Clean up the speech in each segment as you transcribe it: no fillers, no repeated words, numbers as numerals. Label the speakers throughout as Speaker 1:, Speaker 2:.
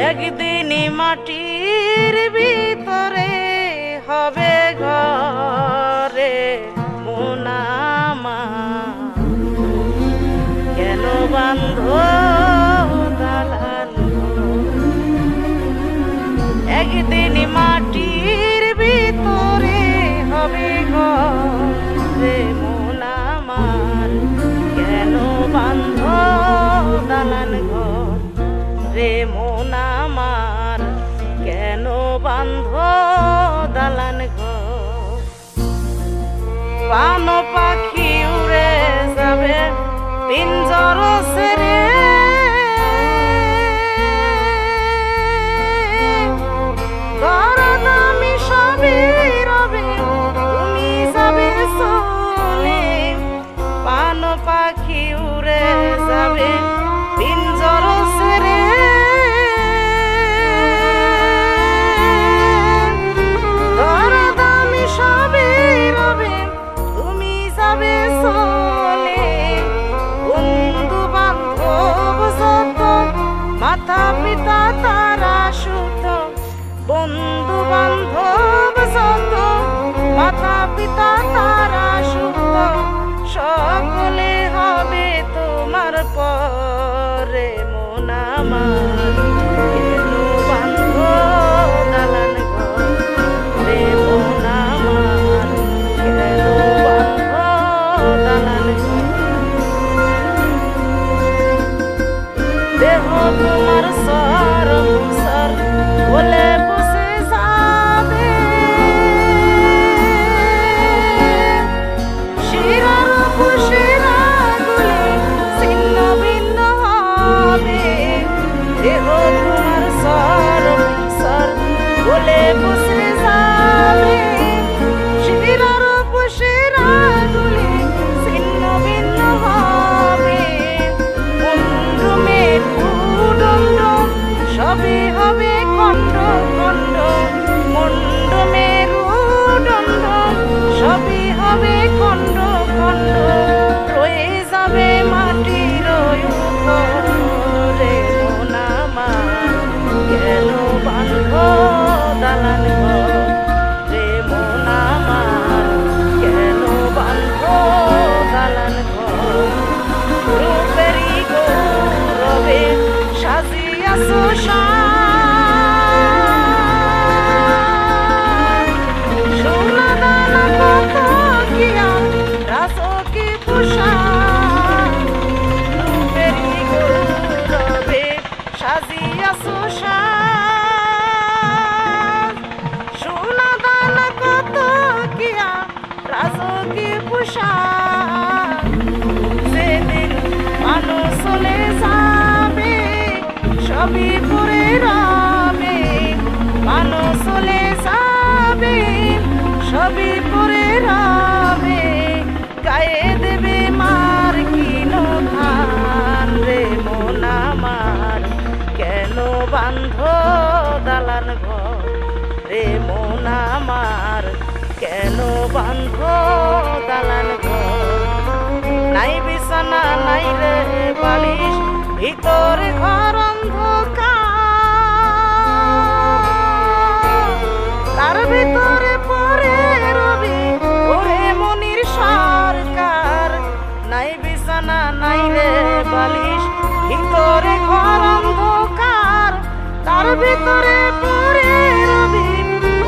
Speaker 1: একদিন মাটির ভিতরে হবে ঘরে মোনামা কেন বান্ধ দালান একদিন মাটির ভিতরে হবে ঘরে মোনামার কেন বান্ধ দালান ঘর রে মোনামার কেন বান্ধ দালান ঘর পান পাখি উড়ে যাবে পিঞ্জর সেরে দরদামি সবই রবে তুমি যাবে চলে পান পাখি উড়ে যাবে পিঞ্জর সেরে দরদামি সবই রবে তুমি যাবে চলে বন্ধু বান্ধব যত মাতা পিতা তারা সুত বন্ধু বান্ধব যত মাতা পিতা তারা সুত সকলে হবে তোমার পরে মোনামার কেন বান্ধ দালান ঘর রে মোনামার কেন বান্ধ দালান ঘর দেহ তোমার সর সর বলে বসে যাবে শিরার শিরা গুলি ছিন্ন ভিন্ন হবে দেহ তোমার সর সর বলে বসে যাবে শিরার শিরা গুলি ছিন্ন ভিন্ন হবে সবই হবে খণ্ড খণ্ড মন্ড মেরুদণ্ড সবই হবে খণ্ড খণ্ড রয়ে যাবে মাটির রে মোনামার কেন বান্ধ দালান ঘর রে মোনামার কেন বান্ধ দালান ঘর রূপেরই গৌরবে সাজিয়াছো সোনা দানা কত কিয়া রাজকি পোশাক রূপেরই গৌরবে সাজিয়াছো সোনা দানা কত কিয়া রাজকি পোশাক সেদিন মানুষ চলে যাবে সবই পরে রবে মানুষ চলে যাবে সবই পরে রবে গায়ে দেবে মার কিনো ধান রে মোনামার কেন বান্ধ দালান ঘর রে মোনামার কেন বান্ধ দালান ঘর নাই বিছানা নাই রে বালিশ ভিতরে ঘর অন্ধকার তার ভিতরে পড়ে রবি ওরে মনির সরকার নাই বিছানা নাই রে বালিশ ভিতরে ঘর অন্ধকার তার ভিতরে পড়ে রবি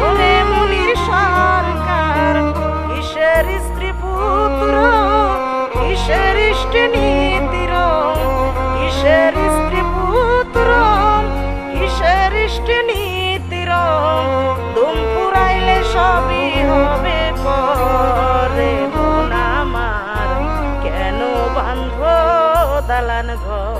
Speaker 1: ওরে মনির সরকার কিসের স্ত্রী পুত্র কিসের ইষ্ট নীতির কিসের স্ত্রী পুত্র কিসের ইষ্ট নীতির দুম পুরাইলে সবই হবে পরে মোনামার কেন বান্ধ দালান ঘর